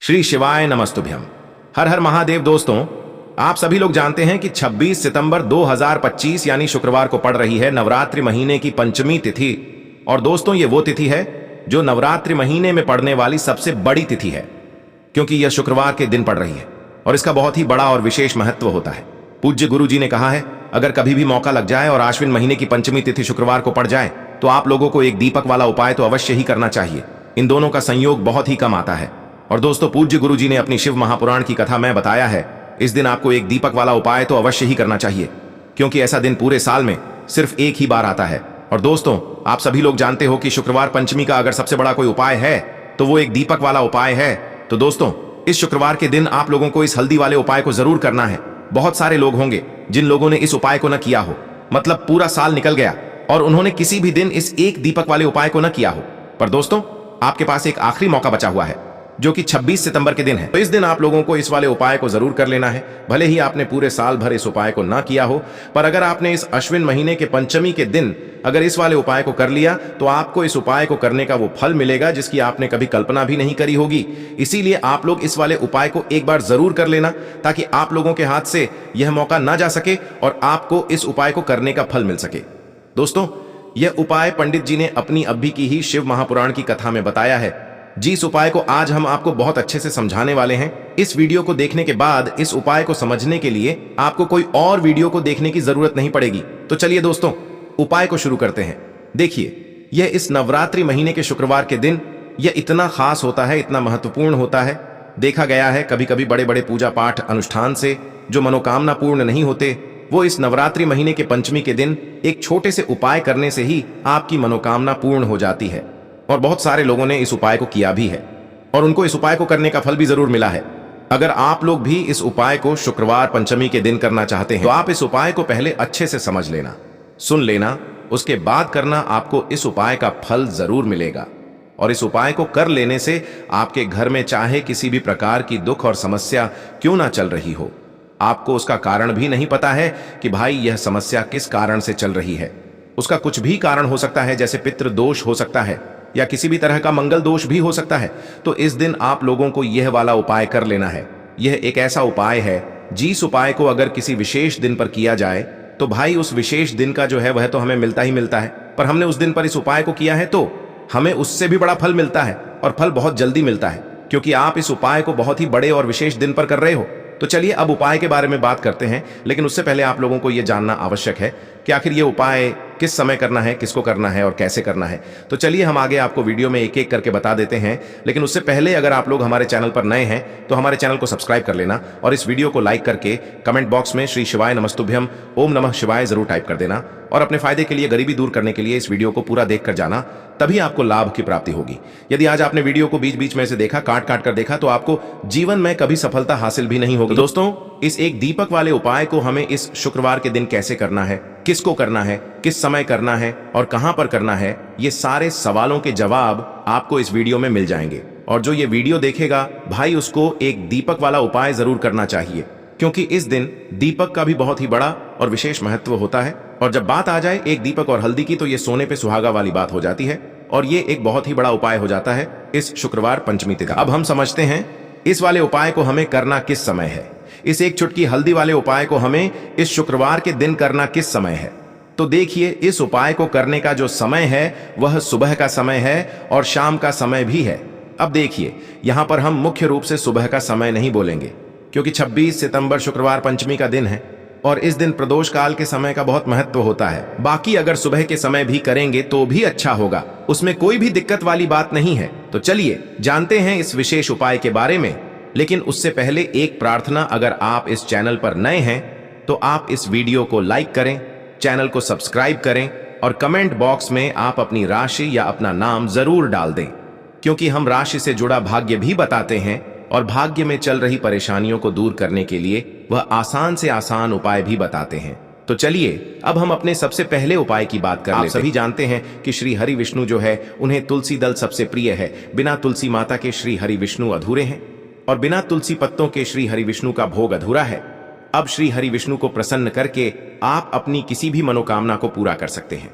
श्री शिवाय नमस्तुभ्यम। हर हर महादेव। दोस्तों, आप सभी लोग जानते हैं कि 26 सितंबर 2025 यानी शुक्रवार को पड़ रही है नवरात्रि महीने की पंचमी तिथि। और दोस्तों, ये वो तिथि है जो नवरात्रि महीने में पड़ने वाली सबसे बड़ी तिथि है, क्योंकि यह शुक्रवार के दिन पड़ रही है और इसका बहुत ही बड़ा और विशेष महत्व होता है। पूज्य गुरु जी ने कहा है, अगर कभी भी मौका लग जाए और आश्विन महीने की पंचमी तिथि शुक्रवार को पड़ जाए तो आप लोगों को एक दीपक वाला उपाय तो अवश्य ही करना चाहिए। इन दोनों का संयोग बहुत ही कम आता है। और दोस्तों, पूज्य गुरु जी ने अपनी शिव महापुराण की कथा में बताया है, इस दिन आपको एक दीपक वाला उपाय तो अवश्य ही करना चाहिए, क्योंकि ऐसा दिन पूरे साल में सिर्फ एक ही बार आता है। और दोस्तों, आप सभी लोग जानते हो कि शुक्रवार पंचमी का अगर सबसे बड़ा कोई उपाय है तो वो एक दीपक वाला उपाय है। तो दोस्तों, इस शुक्रवार के दिन आप लोगों को इस हल्दी वाले उपाय को जरूर करना है। बहुत सारे लोग होंगे जिन लोगों ने इस उपाय को न किया हो, मतलब पूरा साल निकल गया और उन्होंने किसी भी दिन इस एक दीपक वाले उपाय को न किया हो। पर दोस्तों, आपके पास एक आखिरी मौका बचा हुआ है, जो कि 26 सितंबर के दिन है। तो इस दिन आप लोगों को इस वाले उपाय को जरूर कर लेना है। भले ही आपने पूरे साल भर इस उपाय को ना किया हो, पर अगर आपने इस अश्विन महीने के पंचमी के दिन अगर इस वाले उपाय को कर लिया तो आपको इस उपाय को करने का वो फल मिलेगा जिसकी आपने कभी कल्पना भी नहीं करी होगी। इसीलिए आप लोग इस वाले उपाय को एक बार जरूर कर लेना, ताकि आप लोगों के हाथ से यह मौका ना जा सके और आपको इस उपाय को करने का फल मिल सके। दोस्तों, यह उपाय पंडित जी ने अपनी अभी की ही शिव महापुराण की कथा में बताया है। जिस उपाय को आज हम आपको बहुत अच्छे से समझाने वाले हैं, इस वीडियो को देखने के बाद इस उपाय को समझने के लिए आपको कोई और वीडियो को देखने की जरूरत नहीं पड़ेगी। तो चलिए दोस्तों, उपाय को शुरू करते हैं। देखिए, यह इस नवरात्रि महीने के शुक्रवार के दिन यह इतना खास होता है, इतना महत्वपूर्ण होता है। देखा गया है कभी कभी बड़े बड़े पूजा पाठ अनुष्ठान से जो मनोकामना पूर्ण नहीं होते, वो इस नवरात्रि महीने के पंचमी के दिन एक छोटे से उपाय करने से ही आपकी मनोकामना पूर्ण हो जाती है। और बहुत सारे लोगों ने इस उपाय को किया भी है और उनको इस उपाय को करने का फल भी जरूर मिला है। अगर आप लोग भी इस उपाय को शुक्रवार पंचमी के दिन करना चाहते हैं तो आप इस उपाय को पहले अच्छे से समझ लेना, सुन लेना, उसके बाद करना। आपको इस उपाय का फल जरूर मिलेगा। और इस उपाय को कर लेने से आपके घर में चाहे किसी भी प्रकार की दुख और समस्या क्यों ना चल रही हो, आपको उसका कारण भी नहीं पता है कि भाई यह समस्या किस कारण से चल रही है। उसका कुछ भी कारण हो सकता है, जैसे पितृ दोष हो सकता है या किसी भी तरह का मंगल दोष भी हो सकता है। तो इस दिन आप लोगों को यह वाला उपाय कर लेना है। यह एक ऐसा उपाय है जिस उपाय को अगर किसी विशेष दिन पर किया जाए तो भाई उस विशेष दिन का जो है वह तो हमें मिलता ही मिलता है, पर हमने उस दिन पर इस उपाय को किया है तो हमें उससे भी बड़ा फल मिलता है और फल बहुत जल्दी मिलता है, क्योंकि आप इस उपाय को बहुत ही बड़े और विशेष दिन पर कर रहे हो। तो चलिए अब उपाय के बारे में बात करते हैं, लेकिन उससे पहले आप लोगों को यह जानना आवश्यक है कि आखिर ये उपाय किस समय करना है, किसको करना है और कैसे करना है। तो चलिए हम आगे आपको वीडियो में एक एक करके बता देते हैं, लेकिन उससे पहले अगर आप लोग हमारे चैनल पर नए हैं तो हमारे चैनल को सब्सक्राइब कर लेना और इस वीडियो को लाइक करके कमेंट बॉक्स में श्री शिवाय नमस्तुभ्यम ओम नमः शिवाय जरूर टाइप कर देना। और अपने फायदे के लिए, गरीबी दूर करने के लिए इस वीडियो को पूरा देख कर जाना, तभी आपको लाभ की प्राप्ति होगी। यदि आज आपने वीडियो को बीच बीच में से देखा, काट काट कर देखा, तो आपको जीवन में कभी सफलता हासिल भी नहीं होगी। दोस्तों, इस एक दीपक वाले उपाय को हमें इस शुक्रवार के दिन कैसे करना है, किसको करना है, किस समय करना है और कहां पर करना है, ये सारे सवालों के जवाब आपको इस वीडियो में मिल जाएंगे। और जो ये वीडियो देखेगा भाई, उसको एक दीपक वाला उपाय जरूर करना चाहिए, क्योंकि इस दिन दीपक का भी बहुत ही बड़ा और विशेष महत्व होता है। और जब बात आ जाए एक दीपक और हल्दी की, तो ये सोने पे सुहागा वाली बात हो जाती है और ये एक बहुत ही बड़ा उपाय हो जाता है इस शुक्रवार पंचमी तिथि। अब हम समझते हैं इस वाले उपाय को हमें करना किस समय है। इस एक चुटकी हल्दी वाले उपाय को हमें इस शुक्रवार के दिन करना किस समय है। तो देखिए, इस उपाय को करने का जो समय है वह सुबह का समय है और शाम का समय भी है। अब देखिए, यहां पर हम मुख्य रूप से सुबह का समय नहीं बोलेंगे, क्योंकि 26 सितंबर शुक्रवार पंचमी का दिन है और इस दिन प्रदोष काल के समय का बहुत महत्व होता है। बाकी अगर सुबह के समय भी करेंगे तो भी अच्छा होगा, उसमें कोई भी दिक्कत वाली बात नहीं है। तो चलिए जानते हैं इस विशेष उपाय के बारे में। लेकिन उससे पहले एक प्रार्थना, अगर आप इस चैनल पर नए हैं तो आप इस वीडियो को लाइक करें, चैनल को सब्सक्राइब करें और कमेंट बॉक्स में आप अपनी राशि या अपना नाम जरूर डाल दें, क्योंकि हम राशि से जुड़ा भाग्य भी बताते हैं और भाग्य में चल रही परेशानियों को दूर करने के लिए वह आसान से आसान उपाय भी बताते हैं। तो चलिए अब हम अपने सबसे पहले उपाय की बात कर लेते हैं। आप सभी जानते हैं कि श्री हरि विष्णु जो है, उन्हें तुलसी दल सबसे प्रिय है। बिना तुलसी माता के श्री हरि विष्णु अधूरे हैं और बिना तुलसी पत्तों के श्री हरि विष्णु का भोग अधूरा है। अब श्री हरि विष्णु को प्रसन्न करके आप अपनी किसी भी मनोकामना को पूरा कर सकते हैं।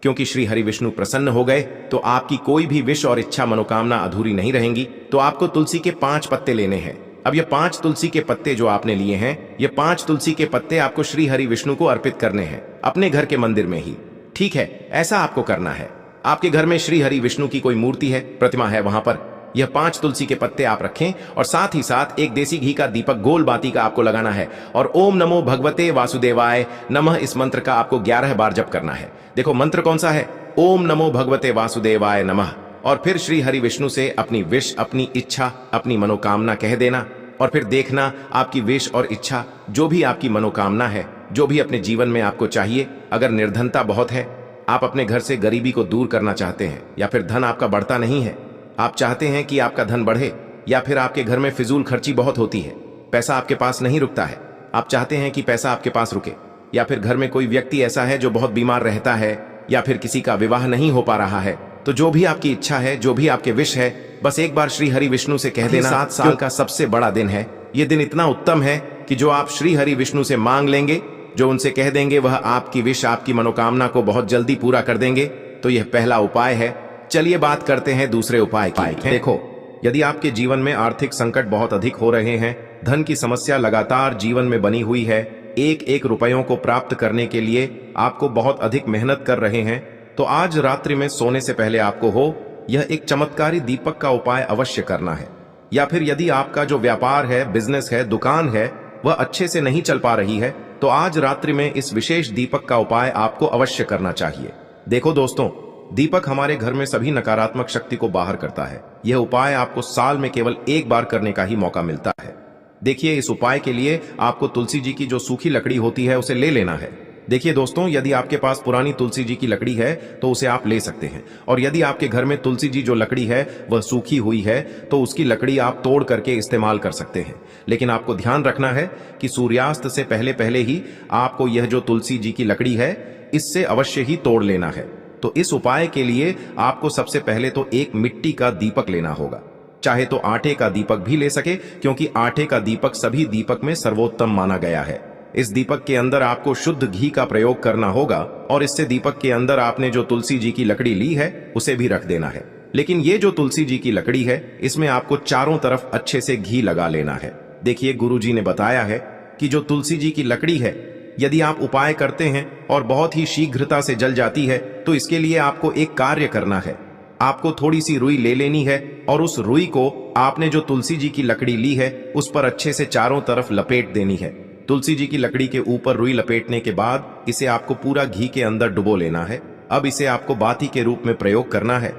क्योंकि श्री हरि विष्णु प्रसन्न हो गए तो आपकी कोई भी विश और इच्छा मनोकामना अधूरी नहीं रहेंगी। तो आपको तुलसी के 5 पत्ते लेने हैं। अब ये 5 तुलसी के पत्ते जो आपने लिए हैं, ये 5 तुलसी के पत्ते आपको श्री हरि विष्णु को अर्पित करने हैं अपने घर के मंदिर में ही। ठीक है, ऐसा आपको करना है। आपके घर में श्री हरि विष्णु की कोई मूर्ति है, प्रतिमा है, वहां पर यह 5 तुलसी के पत्ते आप रखें और साथ ही साथ एक देसी घी का दीपक गोल बाती का आपको लगाना है और ओम नमो भगवते वासुदेवाय नमः इस मंत्र का आपको 11 बार जप करना है। देखो मंत्र कौन सा है, ओम नमो भगवते वासुदेवाय नमः। और फिर श्री हरि विष्णु से अपनी विश, अपनी इच्छा, अपनी मनोकामना कह देना और फिर देखना आपकी विश और इच्छा, जो भी आपकी मनोकामना है, जो भी अपने जीवन में आपको चाहिए। अगर निर्धनता बहुत है, आप अपने घर से गरीबी को दूर करना चाहते हैं, या फिर धन आपका बढ़ता नहीं है, आप चाहते हैं कि आपका धन बढ़े, या फिर आपके घर में फिजूल खर्ची बहुत होती है, पैसा आपके पास नहीं रुकता है, आप चाहते हैं कि पैसा आपके पास रुके, या फिर घर में कोई व्यक्ति ऐसा है जो बहुत बीमार रहता है, या फिर किसी का विवाह नहीं हो पा रहा है, तो जो भी आपकी इच्छा है, जो भी आपके विश है, बस एक बार श्री हरि विष्णु से कह देना। 7 साल का सबसे बड़ा दिन है ये। दिन इतना उत्तम है कि जो आप श्री हरि विष्णु से मांग लेंगे, जो उनसे कह देंगे, वह आपकी विश, आपकी मनोकामना को बहुत जल्दी पूरा कर देंगे। तो यह पहला उपाय है। चलिए बात करते हैं दूसरे उपाय की। देखो, यदि आपके जीवन में आर्थिक संकट बहुत अधिक हो रहे हैं, धन की समस्या लगातार जीवन में बनी हुई है, एक एक रुपयों को प्राप्त करने के लिए आपको बहुत अधिक मेहनत कर रहे हैं, तो आज रात्रि में सोने से पहले आपको हो यह एक चमत्कारी दीपक का उपाय अवश्य करना है। या फिर यदि आपका जो व्यापार है, बिजनेस है, दुकान है, वह अच्छे से नहीं चल पा रही है, तो आज रात्रि में इस विशेष दीपक का उपाय आपको अवश्य करना चाहिए। देखो दोस्तों, दीपक हमारे घर में सभी नकारात्मक शक्ति को बाहर करता है। यह उपाय आपको साल में केवल एक बार करने का ही मौका मिलता है। देखिए, इस उपाय के लिए आपको तुलसी जी की जो सूखी लकड़ी होती है उसे ले लेना है। देखिए दोस्तों, यदि आपके पास पुरानी तुलसी जी की लकड़ी है तो उसे आप ले सकते हैं, और यदि आपके घर में तुलसी जी जो लकड़ी है वह सूखी हुई है तो उसकी लकड़ी आप तोड़ करके इस्तेमाल कर सकते हैं। लेकिन आपको ध्यान रखना है कि सूर्यास्त से पहले पहले ही आपको यह जो तुलसी जी की लकड़ी है इससे अवश्य ही तोड़ लेना है। तो इस उपाय के लिए आपको सबसे पहले तो एक मिट्टी का दीपक लेना होगा। चाहे तो आटे का दीपक भी ले सके, क्योंकि आटे का दीपक सभी दीपक में सर्वोत्तम माना गया है। इस दीपक के अंदर आपको शुद्ध घी का प्रयोग करना होगा और इससे दीपक के अंदर आपने जो तुलसी जी की लकड़ी ली है उसे भी रख देना है। लेकिन ये जो तुलसी जी की लकड़ी है, इसमें आपको चारों तरफ अच्छे से घी लगा लेना है। देखिए, गुरुजी ने बताया है कि जो तुलसी जी की लकड़ी है, यदि आप उपाय करते हैं और बहुत ही शीघ्रता से जल जाती है, तो इसके लिए आपको एक कार्य करना है। आपको थोड़ी सी रुई ले लेनी है और उस रुई को आपने जो तुलसी जी की लकड़ी ली है उस पर अच्छे से चारों तरफ लपेट देनी है। तुलसी जी की लकड़ी के ऊपर रुई लपेटने के बाद इसे आपको पूरा घी के अंदर डुबो लेना है। अब इसे आपको बाती के रूप में प्रयोग करना है।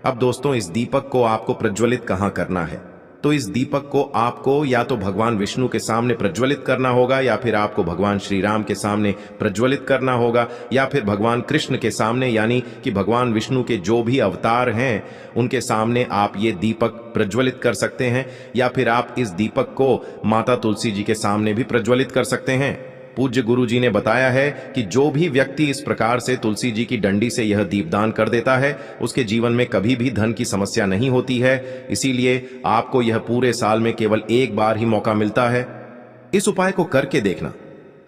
अब दोस्तों, इस दीपक को आपको प्रज्वलित कहाँ करना है? तो इस दीपक को आपको या तो भगवान विष्णु के सामने प्रज्वलित करना होगा, या फिर आपको भगवान श्री राम के सामने प्रज्वलित करना होगा, या फिर भगवान कृष्ण के सामने, यानी कि भगवान विष्णु के जो भी अवतार हैं उनके सामने आप ये दीपक प्रज्वलित कर सकते हैं। या फिर आप इस दीपक को माता तुलसी जी के सामने भी प्रज्वलित कर सकते हैं। पूज्य गुरु जी ने बताया है कि जो भी व्यक्ति इस प्रकार से तुलसी जी की डंडी से यह दीपदान कर देता है, उसके जीवन में कभी भी धन की समस्या नहीं होती है। इसीलिए आपको यह पूरे साल में केवल एक बार ही मौका मिलता है। इस उपाय को करके देखना,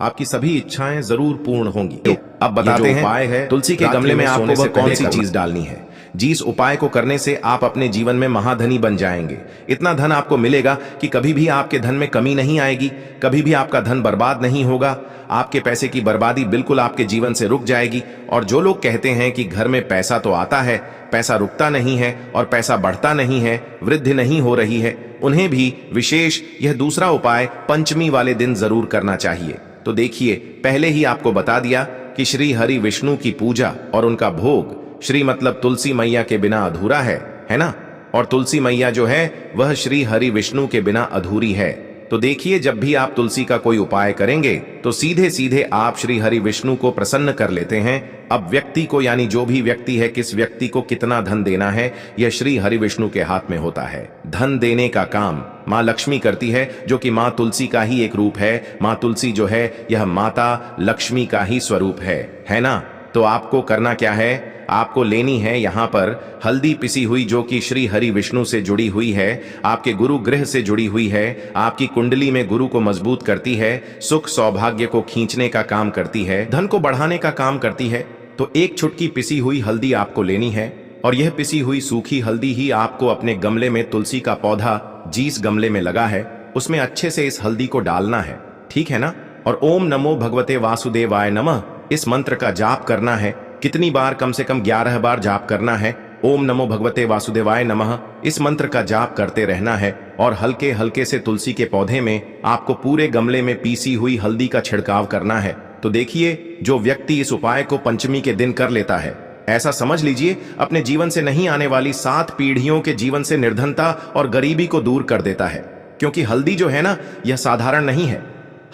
आपकी सभी इच्छाएं जरूर पूर्ण होंगी। अब बताते हैं उपाय है, तुलसी के गमले में आपको वह कौन सी चीज डालनी है जिस उपाय को करने से आप अपने जीवन में महाधनी बन जाएंगे। इतना धन आपको मिलेगा कि कभी भी आपके धन में कमी नहीं आएगी, कभी भी आपका धन बर्बाद नहीं होगा। आपके पैसे की बर्बादी बिल्कुल आपके जीवन से रुक जाएगी। और जो लोग कहते हैं कि घर में पैसा तो आता है, पैसा रुकता नहीं है और पैसा बढ़ता नहीं है, वृद्धि नहीं हो रही है, उन्हें भी विशेष यह दूसरा उपाय पंचमी वाले दिन जरूर करना चाहिए। तो देखिए, पहले ही आपको बता दिया कि श्री हरि विष्णु की पूजा और उनका भोग, श्री मतलब तुलसी मैया के बिना अधूरा है ना? और तुलसी मैया जो है वह श्री हरि विष्णु के बिना अधूरी है। तो देखिए, जब भी आप तुलसी का कोई उपाय करेंगे तो सीधे सीधे आप श्री हरि विष्णु को प्रसन्न कर लेते हैं। अब व्यक्ति को, यानी जो भी व्यक्ति है, किस व्यक्ति को कितना धन देना है, यह श्री हरि विष्णु के हाथ में होता है। धन देने का काम माँ लक्ष्मी करती है, जो कि माँ तुलसी का ही एक रूप है। माँ तुलसी जो है यह माता लक्ष्मी का ही स्वरूप है ना? तो आपको करना क्या है? आपको लेनी है यहाँ पर हल्दी पिसी हुई, जो कि श्री हरि विष्णु से जुड़ी हुई है, आपके गुरु ग्रह से जुड़ी हुई है, आपकी कुंडली में गुरु को मजबूत करती है, सुख सौभाग्य को खींचने का काम करती है, धन को बढ़ाने का काम करती है। तो एक चुटकी पिसी हुई हल्दी आपको लेनी है और यह पिसी हुई सूखी हल्दी ही आपको अपने गमले में तुलसी का पौधा जिस गमले में लगा है उसमें अच्छे से इस हल्दी को डालना है, ठीक है ना। और ओम नमो भगवते वासुदेवाय नमः इस मंत्र का जाप करना है। कितनी बार? कम से कम 11 बार जाप करना है। ओम नमो भगवते वासुदेवाय नमः इस मंत्र का जाप करते रहना है और हल्के हल्के से तुलसी के पौधे में आपको पूरे गमले में पीसी हुई हल्दी का छिड़काव करना है। तो देखिए, जो व्यक्ति इस उपाय को पंचमी के दिन कर लेता है, ऐसा समझ लीजिए अपने जीवन से नहीं आने वाली 7 पीढ़ियों के जीवन से निर्धनता और गरीबी को दूर कर देता है। क्योंकि हल्दी जो है ना, यह साधारण नहीं है।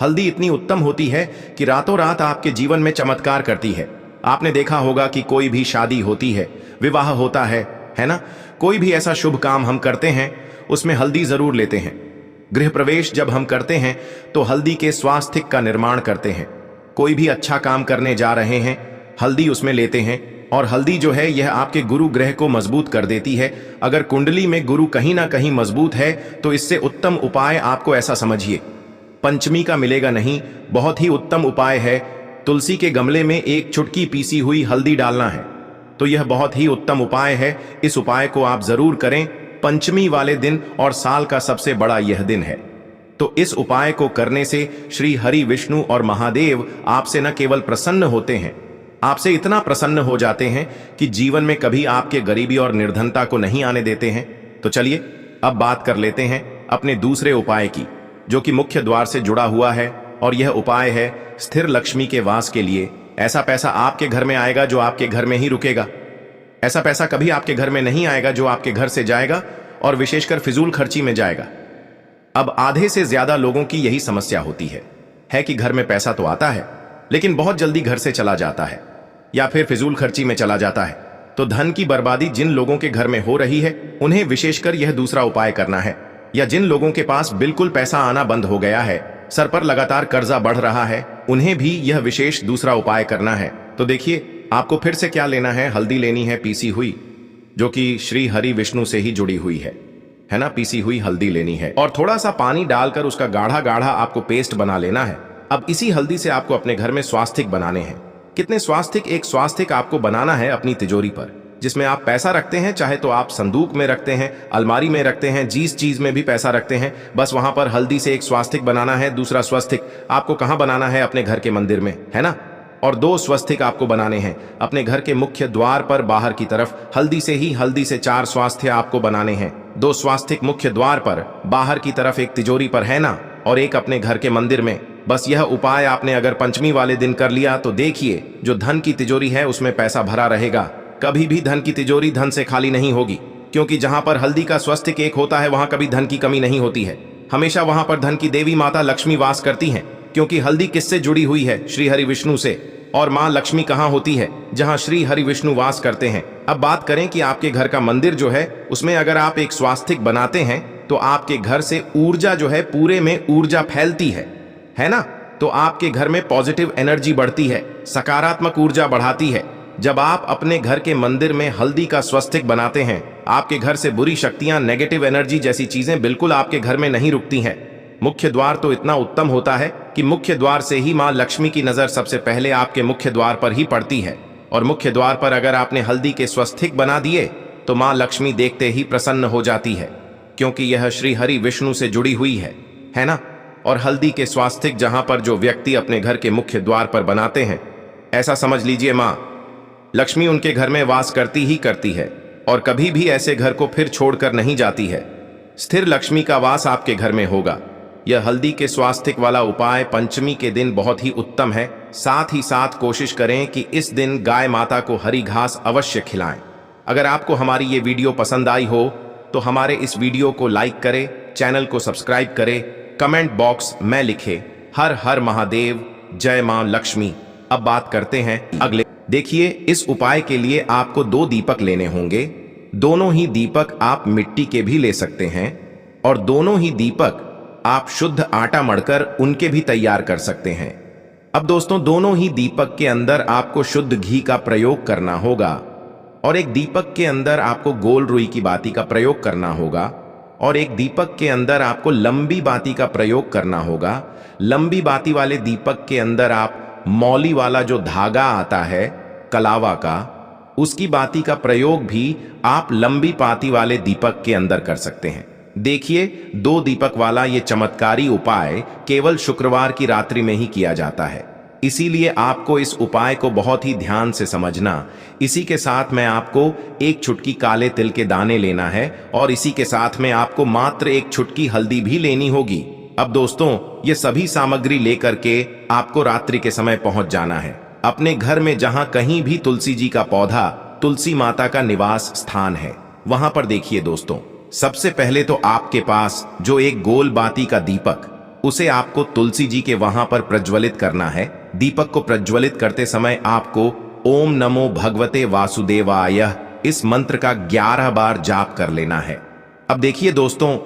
हल्दी इतनी उत्तम होती है कि रातों रात आपके जीवन में चमत्कार करती है। आपने देखा होगा कि कोई भी शादी होती है, विवाह होता है ना, कोई भी ऐसा शुभ काम हम करते हैं उसमें हल्दी जरूर लेते हैं। गृह प्रवेश जब हम करते हैं तो हल्दी के स्वास्थ्य का निर्माण करते हैं। कोई भी अच्छा काम करने जा रहे हैं, हल्दी उसमें लेते हैं। और हल्दी जो है यह आपके गुरु ग्रह को मजबूत कर देती है। अगर कुंडली में गुरु कहीं ना कहीं मजबूत है तो इससे उत्तम उपाय आपको ऐसा समझिए, पंचमी का मिलेगा नहीं। बहुत ही उत्तम उपाय है, तुलसी के गमले में एक चुटकी पीसी हुई हल्दी डालना है। तो यह बहुत ही उत्तम उपाय है। इस उपाय को आप जरूर करें पंचमी वाले दिन, और साल का सबसे बड़ा यह दिन है। तो इस उपाय को करने से श्री हरि विष्णु और महादेव आपसे न केवल प्रसन्न होते हैं, आपसे इतना प्रसन्न हो जाते हैं कि जीवन में कभी आपके गरीबी और निर्धनता को नहीं आने देते हैं। तो चलिए अब बात कर लेते हैं अपने दूसरे उपाय की, जो कि मुख्य द्वार से जुड़ा हुआ है। और यह उपाय है स्थिर लक्ष्मी के वास के लिए। ऐसा पैसा आपके घर में आएगा जो आपके घर में ही रुकेगा। ऐसा पैसा कभी आपके घर में नहीं आएगा जो आपके घर से जाएगा, और विशेषकर फिजूल खर्ची में जाएगा। अब आधे से ज्यादा लोगों की यही समस्या होती है कि घर में पैसा तो आता है लेकिन बहुत जल्दी घर से चला जाता है या फिर फिजूल खर्ची में चला जाता है। तो धन की बर्बादी जिन लोगों के घर में हो रही है उन्हें विशेषकर यह दूसरा उपाय करना है। या जिन लोगों के पास बिल्कुल पैसा आना बंद हो गया है, सर पर लगातार कर्जा बढ़ रहा है, उन्हें भी यह विशेष दूसरा उपाय करना है। तो देखिए आपको फिर से क्या लेना है, हल्दी लेनी है पीसी हुई, जो कि श्री हरि विष्णु से ही जुड़ी हुई है ना। पीसी हुई हल्दी लेनी है और थोड़ा सा पानी डालकर उसका गाढ़ा गाढ़ा आपको पेस्ट बना लेना है। अब इसी हल्दी से आपको अपने घर में स्वास्तिक बनाने हैं। कितने स्वास्तिक? एक स्वास्तिक आपको बनाना है अपनी तिजोरी पर, जिसमें आप पैसा रखते हैं, चाहे तो आप संदूक में रखते हैं, अलमारी में रखते हैं, जिस चीज में भी पैसा रखते हैं, बस वहां पर हल्दी से एक स्वास्तिक बनाना है। दूसरा स्वास्तिक आपको कहां बनाना है? अपने घर के मंदिर में, है ना। और 2 स्वास्तिक आपको बनाने हैं अपने घर के मुख्य द्वार पर बाहर की तरफ। हल्दी से 4 स्वास्थ्य आपको बनाने हैं। 2 स्वास्तिक मुख्य द्वार पर बाहर की तरफ, एक तिजोरी पर, है ना, और एक अपने घर के मंदिर में। बस यह उपाय आपने अगर पंचमी वाले दिन कर लिया तो देखिए जो धन की तिजोरी है उसमें पैसा भरा रहेगा। कभी भी धन की तिजोरी धन से खाली नहीं होगी, क्योंकि जहां पर हल्दी का स्वास्तिक एक होता है वहां कभी धन की कमी नहीं होती है। हमेशा वहां पर धन की देवी माता लक्ष्मी वास करती हैं, क्योंकि हल्दी किससे जुड़ी हुई है? श्री हरि विष्णु से। और मां लक्ष्मी कहां होती है? जहां श्री हरि विष्णु वास करते हैं। अब बात करें कि आपके घर का मंदिर जो है उसमें अगर आप एक स्वास्तिक बनाते हैं तो आपके घर से ऊर्जा जो है, पूरे में ऊर्जा फैलती है ना। तो आपके घर में पॉजिटिव एनर्जी बढ़ती है, सकारात्मक ऊर्जा बढ़ाती है। जब आप अपने घर के मंदिर में हल्दी का स्वास्तिक बनाते हैं, आपके घर से बुरी शक्तियां, नेगेटिव एनर्जी जैसी चीजें बिल्कुल आपके घर में नहीं रुकती हैं। मुख्य द्वार तो इतना उत्तम होता है कि मुख्य द्वार से ही मां लक्ष्मी की नजर सबसे पहले आपके मुख्य द्वार पर ही पड़ती है। और मुख्य द्वार पर अगर आपने हल्दी के स्वास्तिक बना दिए तो मां लक्ष्मी देखते ही प्रसन्न हो जाती है, क्योंकि यह श्री हरि विष्णु से जुड़ी हुई है ना। और हल्दी के स्वास्तिक जहां पर जो व्यक्ति अपने घर के मुख्य द्वार पर बनाते हैं, ऐसा समझ लीजिए मां लक्ष्मी उनके घर में वास करती ही करती है और कभी भी ऐसे घर को फिर छोड़कर नहीं जाती है। स्थिर लक्ष्मी का वास आपके घर में होगा। यह हल्दी के स्वास्तिक वाला उपाय पंचमी के दिन बहुत ही उत्तम है। साथ ही साथ कोशिश करें कि इस दिन गाय माता को हरी घास अवश्य खिलाएं। अगर आपको हमारी ये वीडियो पसंद आई हो तो हमारे इस वीडियो को लाइक करें, चैनल को सब्सक्राइब करें, कमेंट बॉक्स में लिखे हर हर महादेव, जय मां लक्ष्मी। अब बात करते हैं अगले। देखिए इस उपाय के लिए आपको 2 दीपक लेने होंगे। दोनों ही दीपक आप मिट्टी के भी ले सकते हैं और दोनों ही दीपक आप शुद्ध आटा मढ़कर उनके भी तैयार कर सकते हैं। अब दोस्तों दोनों ही दीपक के अंदर आपको शुद्ध घी का प्रयोग करना होगा और एक दीपक के अंदर आपको गोल रुई की बाती का प्रयोग करना होगा और एक दीपक के अंदर आपको लंबी बाती का प्रयोग करना होगा। लंबी बाती वाले दीपक के अंदर आप मौली वाला जो धागा आता है, कलावा का, उसकी बाती का प्रयोग भी आप लंबी पाती वाले दीपक के अंदर कर सकते हैं। देखिए, 2 दीपक वाला ये चमत्कारी उपाय केवल शुक्रवार की रात्रि में ही किया जाता है, इसीलिए आपको इस उपाय को बहुत ही ध्यान से समझना। इसी के साथ में आपको एक चुटकी काले तिल के दाने लेना है और इसी के साथ में आपको मात्र एक चुटकी हल्दी भी लेनी होगी। अब दोस्तों, ये सभी सामग्री लेकर के आपको रात्रि के समय पहुंच जाना है अपने घर में, जहां कहीं भी तुलसी जी का पौधा, तुलसी माता का निवास स्थान है, वहां पर देखिए दोस्तों, सबसे पहले तो आपके पास जो एक गोल बाती का दीपक, उसे आपको तुलसी जी के वहां पर प्रज्वलित करना है। दीपक को प्रज्वलित करते समय आपको ओम नमो भगवते वासुदेवाय इस मंत्र का 11 बार जाप कर लेना है। अब देखिए दोस्तों,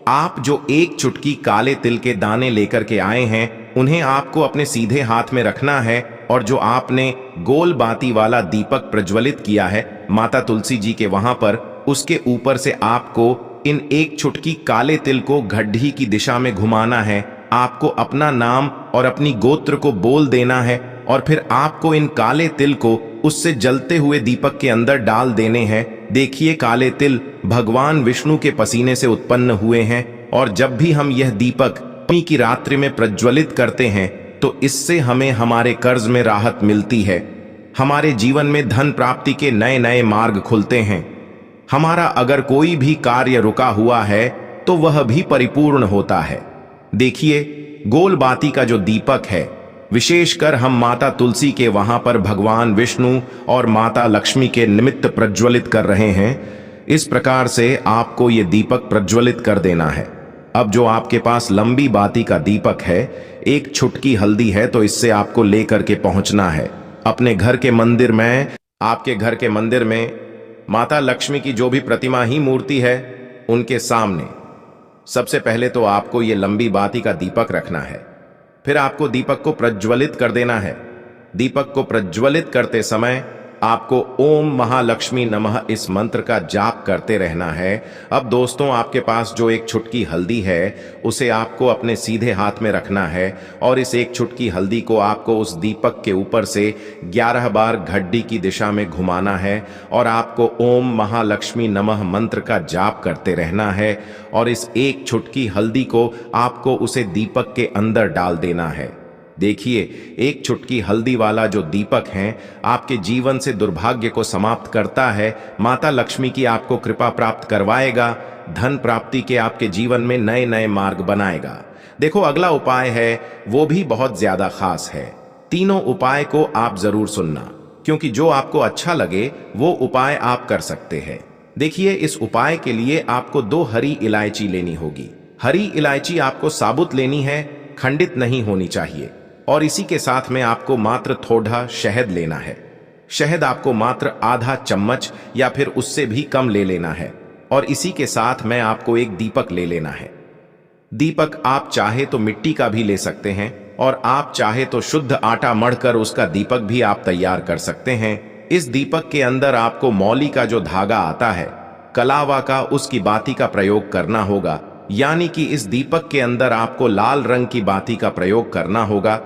आप जो एक चुटकी काले तिल के दाने लेकर के आए हैं, उन्हें आपको अपने सीधे हाथ में रखना है और जो आपने गोल बाती वाला दीपक प्रज्वलित किया है माता तुलसी जी के वहां पर, उसके ऊपर से आपको इन एक चुटकी काले तिल को घड्डी की दिशा में घुमाना है। आपको अपना नाम और अपनी गोत्र को बोल देना है और फिर आपको इन काले तिल को उससे जलते हुए दीपक के अंदर डाल देने हैं। देखिए, काले तिल भगवान विष्णु के पसीने से उत्पन्न हुए हैं और जब भी हम यह दीपक नवमी की रात्रि में प्रज्वलित करते हैं तो इससे हमें हमारे कर्ज में राहत मिलती है, हमारे जीवन में धन प्राप्ति के नए नए मार्ग खुलते हैं, हमारा अगर कोई भी कार्य रुका हुआ है तो वह भी परिपूर्ण होता है। देखिए, गोल बाती का जो दीपक है, विशेषकर हम माता तुलसी के वहां पर भगवान विष्णु और माता लक्ष्मी के निमित्त प्रज्वलित कर रहे हैं। इस प्रकार से आपको ये दीपक प्रज्वलित कर देना है। अब जो आपके पास लंबी बाती का दीपक है, एक चुटकी हल्दी है, तो इससे आपको लेकर के पहुंचना है अपने घर के मंदिर में। आपके घर के मंदिर में माता लक्ष्मी की जो भी प्रतिमा ही मूर्ति है, उनके सामने सबसे पहले तो आपको ये लंबी बाती का दीपक रखना है। फिर आपको दीपक को प्रज्वलित कर देना है। दीपक को प्रज्वलित करते समय आपको ओम महालक्ष्मी नमः इस मंत्र का जाप करते रहना है। अब दोस्तों, आपके पास जो एक चुटकी हल्दी है, उसे आपको अपने सीधे हाथ में रखना है और इस एक चुटकी हल्दी को आपको उस दीपक के ऊपर से 11 बार घड्डी की दिशा में घुमाना है और आपको ओम महालक्ष्मी नमः मंत्र का जाप करते रहना है और इस एक चुटकी हल्दी को आपको उसे दीपक के अंदर डाल देना है। देखिए, एक चुटकी हल्दी वाला जो दीपक है आपके जीवन से दुर्भाग्य को समाप्त करता है, माता लक्ष्मी की आपको कृपा प्राप्त करवाएगा, धन प्राप्ति के आपके जीवन में नए नए मार्ग बनाएगा। देखो, अगला उपाय है वो भी बहुत ज्यादा खास है। तीनों उपाय को आप जरूर सुनना, क्योंकि जो आपको अच्छा लगे वो उपाय आप कर सकते हैं। देखिए, इस उपाय के लिए आपको 2 हरी इलायची लेनी होगी। हरी इलायची आपको साबुत लेनी है, खंडित नहीं होनी चाहिए। और इसी के साथ में आपको मात्र थोड़ा शहद लेना है। शहद आपको मात्र आधा चम्मच या फिर उससे भी कम ले लेना है और इसी के साथ में आपको एक दीपक ले लेना है। दीपक आप चाहे तो मिट्टी का भी ले सकते हैं और आप चाहे तो शुद्ध आटा मढ़कर उसका दीपक भी आप तैयार कर सकते हैं। इस दीपक के अंदर आपको मौली का जो धागा आता है, कलावा का, उसकी बाती का प्रयोग करना होगा। यानी कि इस दीपक के अंदर आपको लाल रंग की बाती का प्रयोग करना होगा